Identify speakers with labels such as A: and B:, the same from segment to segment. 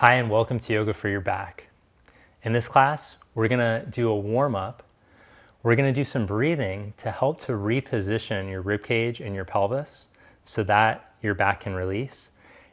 A: Hi, and welcome to Yoga for Your Back. In this class, we're going to do a warm-up. We're going to do some breathing to help to reposition your rib cage and your pelvis so that your back can release.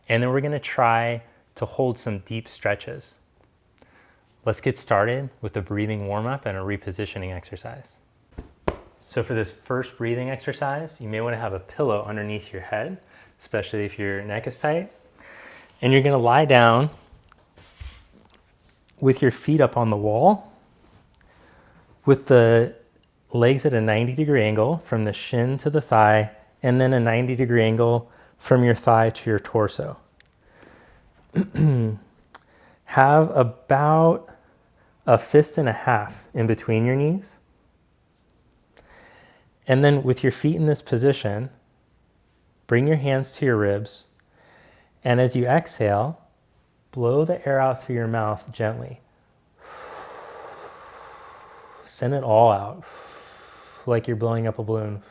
A: And then we're going to try to hold some deep stretches. Let's get started with a breathing warm-up and a repositioning exercise. So for this first breathing exercise, you may want to have a pillow underneath your head, especially if your neck is tight. And you're going to lie down with your feet up on the wall, with the legs at a 90-degree angle from the shin to the thigh, and then a 90-degree angle from your thigh to your torso. Have about a fist and a half in between your knees. And then with your feet in this position, bring your hands to your ribs. And as you exhale, blow the air out through your mouth gently. Send it all out, like you're blowing up a balloon.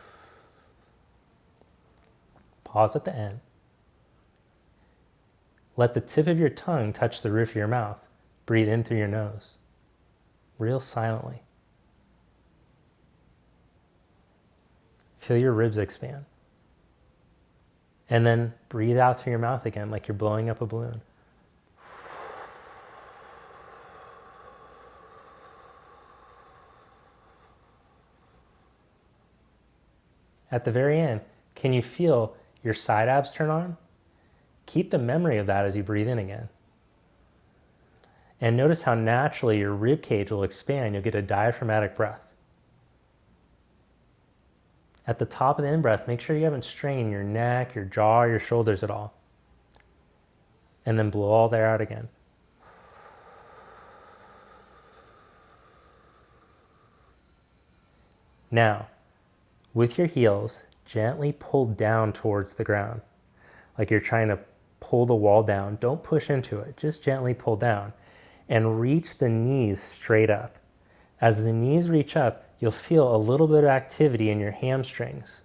A: Pause at the end. Let the tip of your tongue touch the roof of your mouth. Breathe in through your nose, real silently. Feel your ribs expand. And then breathe out through your mouth again, like you're blowing up a balloon. At the very end, can you feel your side abs turn on? Keep the memory of that as you breathe in again. And notice how naturally your rib cage will expand. You'll get a diaphragmatic breath. At the top of the in-breath, make sure you haven't strained your neck, your jaw, your shoulders at all. And then blow all the air out again. Now, with your heels, gently pull down towards the ground, like you're trying to pull the wall down. Don't push into it, just gently pull down and reach the knees straight up. As the knees reach up, you'll feel a little bit of activity in your hamstrings.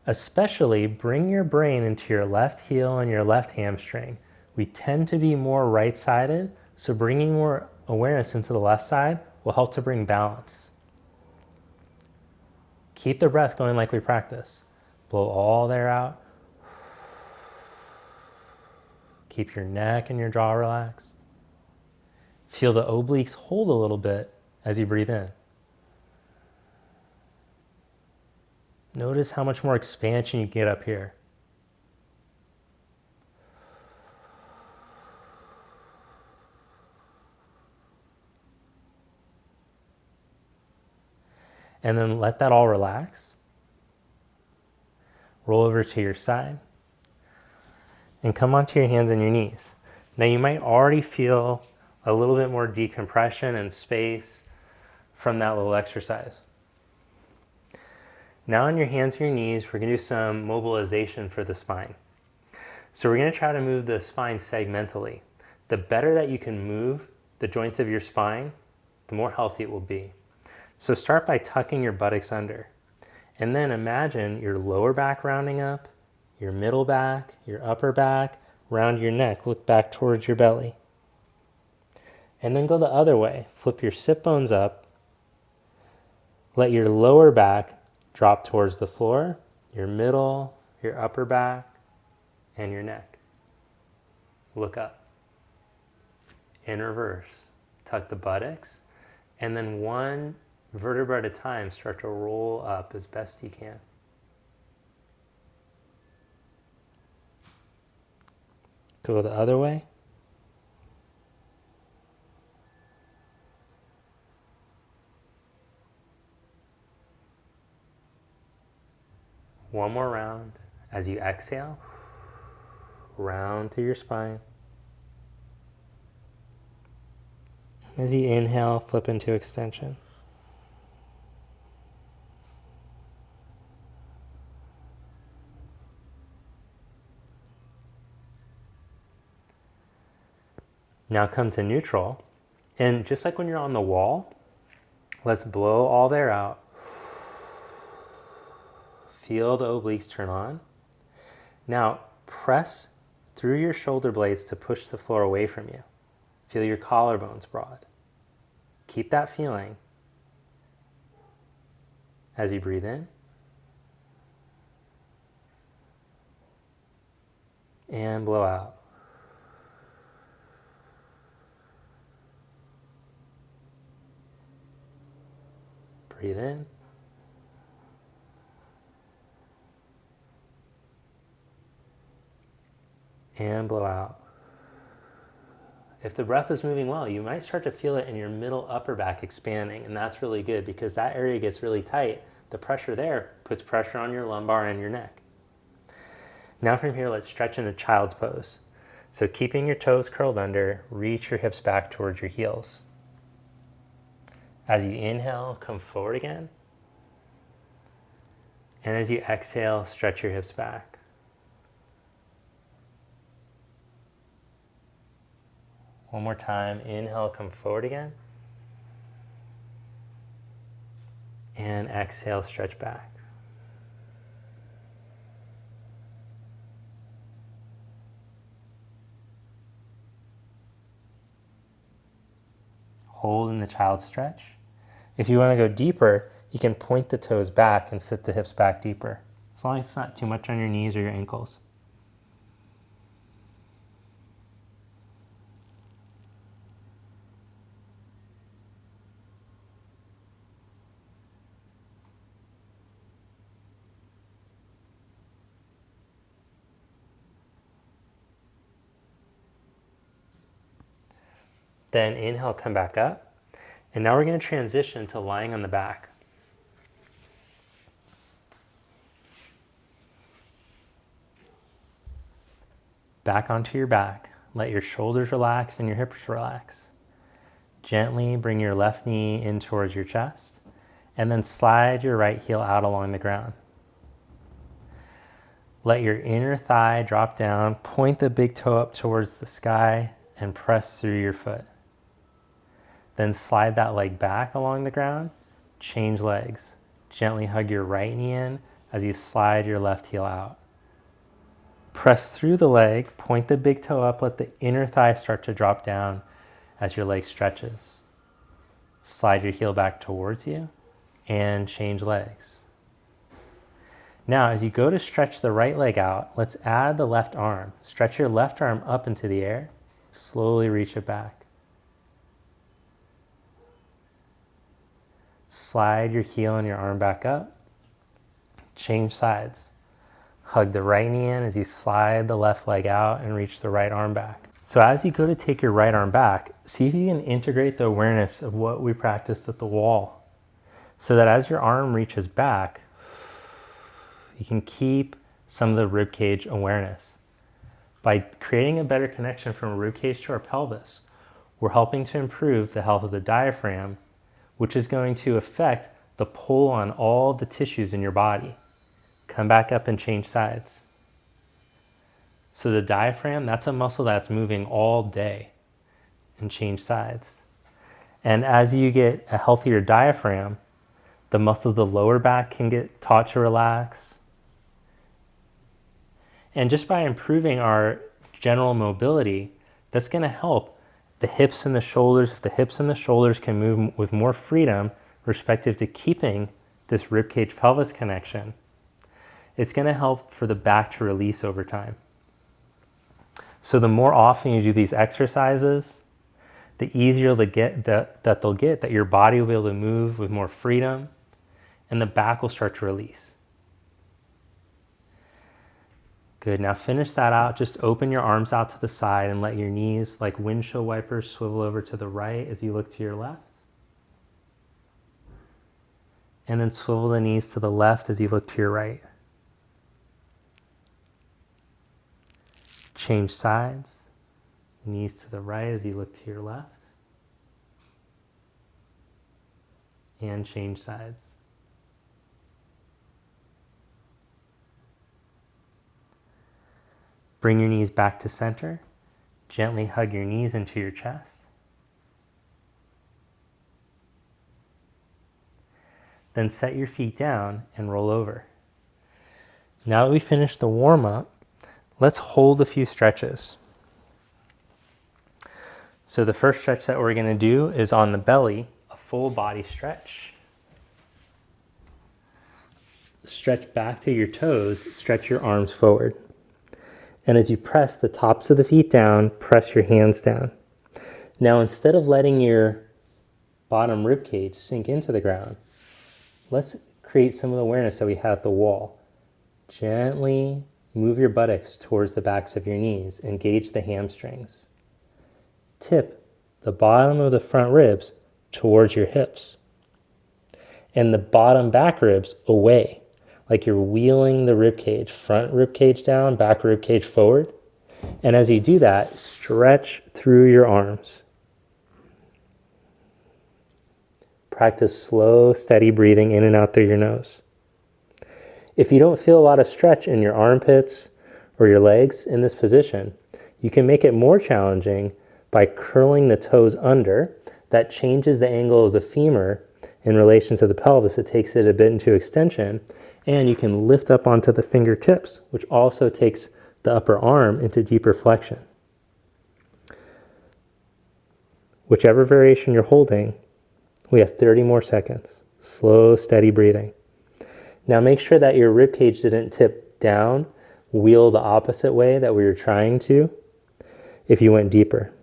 A: Especially bring your brain into your left heel and your left hamstring. We tend to be more right-sided, so bringing more awareness into the left side will help to bring balance. Keep the breath going like we practice. Blow all the air out. Keep your neck and your jaw relaxed. Feel the obliques hold a little bit as you breathe in. Notice how much more expansion you get up here. And then let that all relax. Roll over to your side. And come onto your hands and your knees. Now you might already feel a little bit more decompression and space from that little exercise. Now on your hands and your knees, we're going to do some mobilization for the spine. So we're going to try to move the spine segmentally. The better that you can move the joints of your spine, the more healthy it will be. So start by tucking your buttocks under. And then imagine your lower back rounding up, your middle back, your upper back, round your neck, look back towards your belly. And then go the other way. Flip your sit bones up. Let your lower back drop towards the floor, your middle, your upper back, and your neck. Look up. In reverse, tuck the buttocks, and then one vertebra at a time, start to roll up as best you can. Go the other way. One more round. As you exhale, round through your spine. As you inhale, flip into extension. Now come to neutral. And just like when you're on the wall, let's blow all the air out. Feel the obliques turn on. Now press through your shoulder blades to push the floor away from you. Feel your collarbones broad. Keep that feeling as you breathe in and blow out. Breathe in and blow out. If the breath is moving well, you might start to feel it in your middle upper back expanding, and that's really good because that area gets really tight. The pressure there puts pressure on your lumbar and your neck. Now from here, let's stretch into child's pose. So keeping your toes curled under, reach your hips back towards your heels. As you inhale, come forward again. And as you exhale, stretch your hips back. One more time, inhale, come forward again. And exhale, stretch back. Hold in the child stretch. If you want to go deeper, you can point the toes back and sit the hips back deeper, as long as it's not too much on your knees or your ankles. Then inhale, come back up. And now we're going to transition to lying on the back. Back onto your back. Let your shoulders relax and your hips relax. Gently bring your left knee in towards your chest, and then slide your right heel out along the ground. Let your inner thigh drop down, point the big toe up towards the sky, and press through your foot. Then slide that leg back along the ground, change legs. Gently hug your right knee in as you slide your left heel out. Press through the leg, point the big toe up, let the inner thigh start to drop down as your leg stretches. Slide your heel back towards you and change legs. Now, as you go to stretch the right leg out, let's add the left arm. Stretch your left arm up into the air, slowly reach it back. Slide your heel and your arm back up. Change sides. Hug the right knee in as you slide the left leg out and reach the right arm back. So as you go to take your right arm back, see if you can integrate the awareness of what we practiced at the wall, so that as your arm reaches back, you can keep some of the rib cage awareness. By creating a better connection from rib cage to our pelvis, we're helping to improve the health of the diaphragm, which is going to affect the pull on all the tissues in your body. Come back up and change sides. So the diaphragm, that's a muscle that's moving all day, and change sides. And as you get a healthier diaphragm, the muscle of the lower back can get taught to relax. And just by improving our general mobility, that's going to help the hips and the shoulders. If the hips and the shoulders can move with more freedom, respective to keeping this ribcage pelvis connection, it's going to help for the back to release over time. So the more often you do these exercises, the easier they'll get, that your body will be able to move with more freedom, and the back will start to release. Good, now finish that out. Just open your arms out to the side and let your knees, like windshield wipers, swivel over to the right as you look to your left. And then swivel the knees to the left as you look to your right. Change sides. Knees to the right as you look to your left. And change sides. Bring your knees back to center. Gently hug your knees into your chest. Then set your feet down and roll over. Now that we finished the warm-up, let's hold a few stretches. So the first stretch that we're going to do is on the belly, a full body stretch. Stretch back through your toes, stretch your arms forward. And as you press the tops of the feet down, press your hands down. Now, instead of letting your bottom rib cage sink into the ground, let's create some of the awareness that we had at the wall. Gently move your buttocks towards the backs of your knees. Engage the hamstrings. Tip the bottom of the front ribs towards your hips. And the bottom back ribs away, like you're wheeling the rib cage, front rib cage down, back rib cage forward. And as you do that, stretch through your arms. Practice slow, steady breathing in and out through your nose. If you don't feel a lot of stretch in your armpits or your legs in this position, you can make it more challenging by curling the toes under. That changes the angle of the femur in relation to the pelvis. It takes it a bit into extension, and you can lift up onto the fingertips, which also takes the upper arm into deeper flexion. Whichever variation you're holding, we have 30 more seconds. Slow, steady breathing. Now make sure that your rib cage didn't tip down, wheel the opposite way that we were trying to if you went deeper.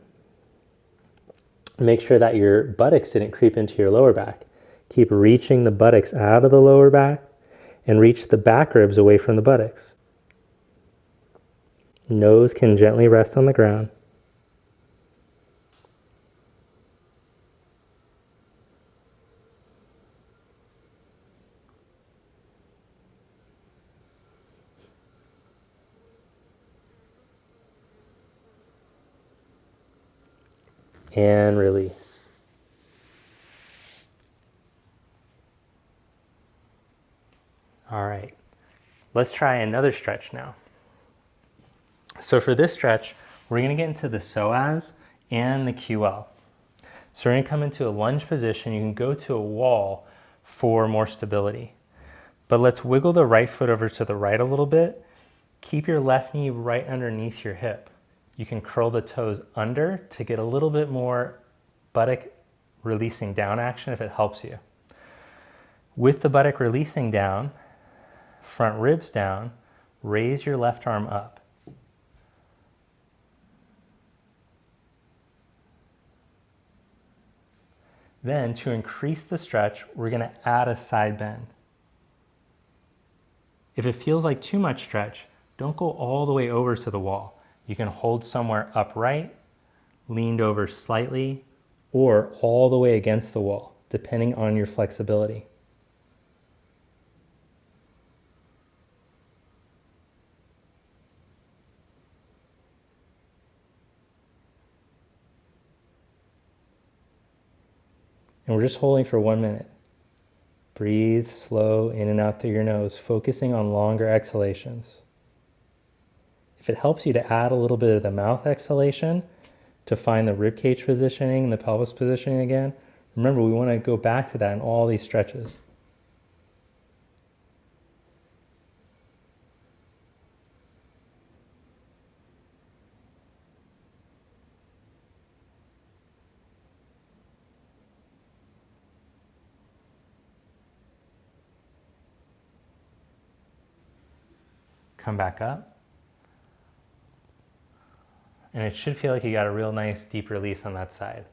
A: Make sure that your buttocks didn't creep into your lower back. Keep reaching the buttocks out of the lower back and reach the back ribs away from the buttocks. Nose can gently rest on the ground. And release. All right, let's try another stretch now. So for this stretch, we're going to get into the psoas and the QL. So we're going to come into a lunge position. You can go to a wall for more stability. But let's wiggle the right foot over to the right a little bit. Keep your left knee right underneath your hip. You can curl the toes under to get a little bit more buttock releasing down action if it helps you. With the buttock releasing down, front ribs down, raise your left arm up. Then to increase the stretch, we're going to add a side bend. If it feels like too much stretch, don't go all the way over to the wall. You can hold somewhere upright, leaned over slightly, or all the way against the wall, depending on your flexibility. And we're just holding for 1 minute. Breathe slow in and out through your nose, focusing on longer exhalations. If it helps you to add a little bit of the mouth exhalation to find the ribcage positioning, the pelvis positioning again, remember we want to go back to that in all these stretches. Come back up. And it should feel like you got a real nice deep release on that side.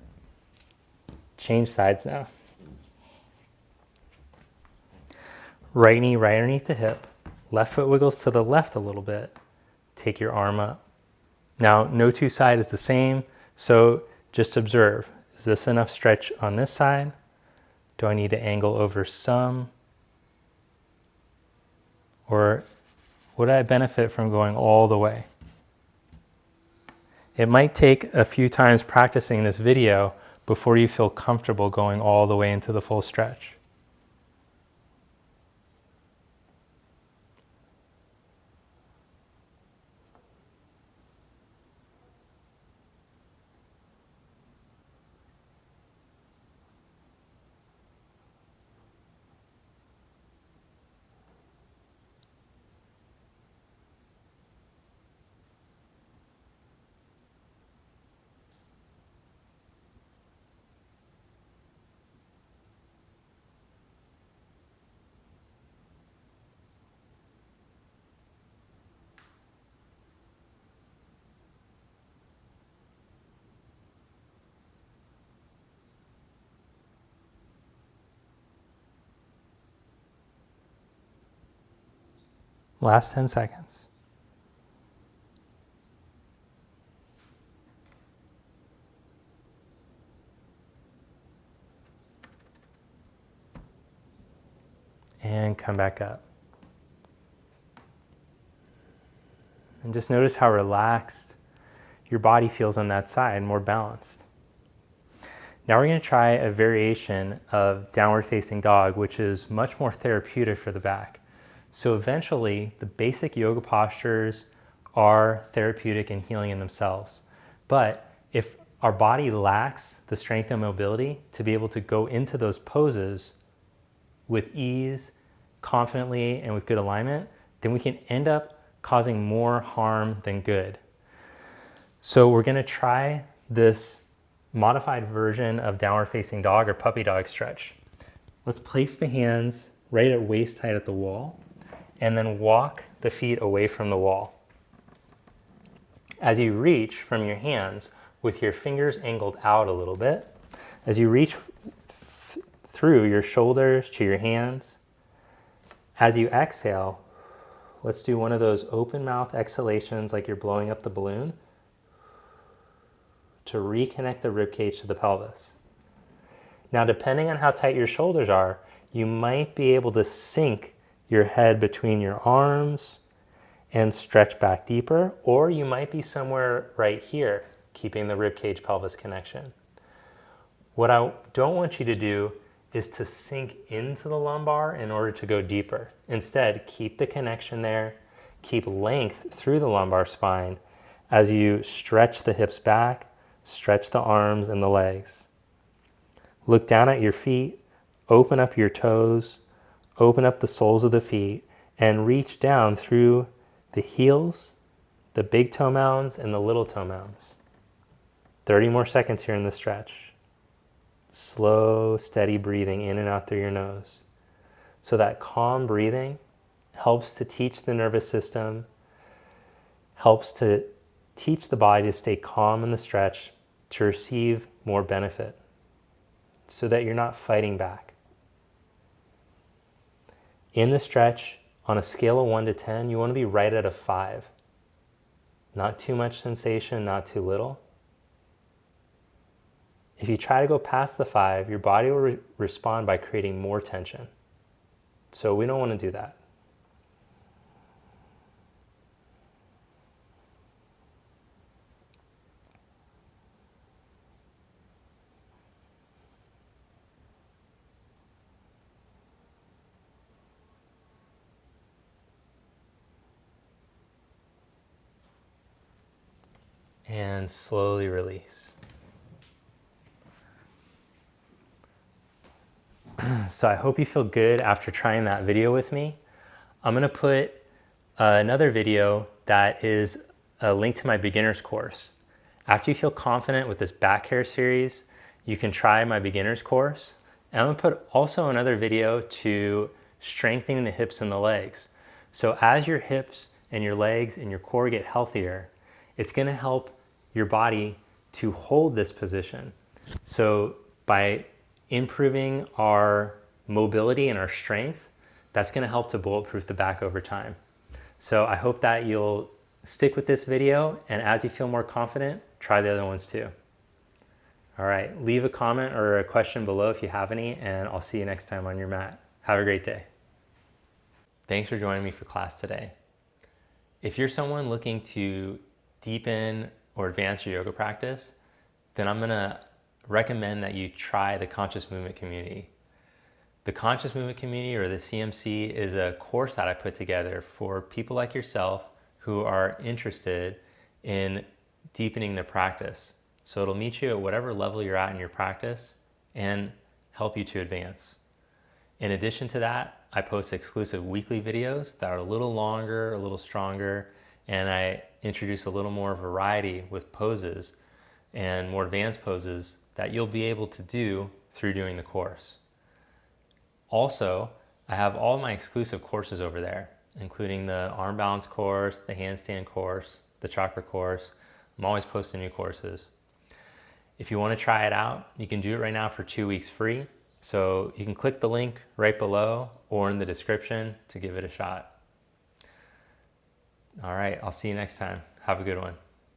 A: Change sides now. Right knee right underneath the hip. Left foot wiggles to the left a little bit. Take your arm up. Now, no two sides is the same, so just observe. Is this enough stretch on this side? Do I need to angle over some? Or would I benefit from going all the way? It might take a few times practicing this video before you feel comfortable going all the way into the full stretch. Last 10 seconds. And come back up. And just notice how relaxed your body feels on that side, more balanced. Now we're going to try a variation of downward facing dog, which is much more therapeutic for the back. So eventually, the basic yoga postures are therapeutic and healing in themselves. But if our body lacks the strength and mobility to be able to go into those poses with ease, confidently, and with good alignment, then we can end up causing more harm than good. So we're going to try this modified version of downward facing dog or puppy dog stretch. Let's place the hands right at waist height at the wall and then walk the feet away from the wall. As you reach from your hands with your fingers angled out a little bit, as you reach through your shoulders to your hands, as you exhale, let's do one of those open mouth exhalations like you're blowing up the balloon to reconnect the ribcage to the pelvis. Now, depending on how tight your shoulders are, you might be able to sink your head between your arms and stretch back deeper, or you might be somewhere right here, keeping the ribcage pelvis connection. What I don't want you to do is to sink into the lumbar in order to go deeper. Instead, keep the connection there, keep length through the lumbar spine as you stretch the hips back, stretch the arms and the legs. Look down at your feet, open up your toes, open up the soles of the feet, and reach down through the heels, the big toe mounds, and the little toe mounds. 30 more seconds here in the stretch. Slow, steady breathing in and out through your nose. So that calm breathing helps to teach the nervous system, helps to teach the body to stay calm in the stretch to receive more benefit so that you're not fighting back. In the stretch, on a scale of 1 to 10, you want to be right at a 5. Not too much sensation, not too little. If you try to go past the 5, your body will respond by creating more tension. So we don't want to do that. And slowly release. So I hope you feel good after trying that video with me. I'm going to put another video that is a link to my beginner's course. After you feel confident with this back hair series, you can try my beginner's course. And I'm going to put also another video to strengthening the hips and the legs. So as your hips and your legs and your core get healthier, it's going to help your body to hold this position. So by improving our mobility and our strength, that's going to help to bulletproof the back over time. So I hope that you'll stick with this video, and as you feel more confident, try the other ones too. All right, leave a comment or a question below if you have any, and I'll see you next time on your mat. Have a great day. Thanks for joining me for class today. If you're someone looking to deepen or advance your yoga practice, then I'm going to recommend that you try the Conscious Movement Community. The Conscious Movement Community, or the CMC, is a course that I put together for people like yourself who are interested in deepening their practice. So it'll meet you at whatever level you're at in your practice and help you to advance. In addition to that, I post exclusive weekly videos that are a little longer, a little stronger, and I introduce a little more variety with poses and more advanced poses that you'll be able to do through doing the course. Also, I have all my exclusive courses over there, including the arm balance course, the handstand course, the chakra course. I'm always posting new courses. If you want to try it out, you can do it right now for 2 weeks free. So you can click the link right below or in the description to give it a shot. All right, I'll see you next time. Have a good one.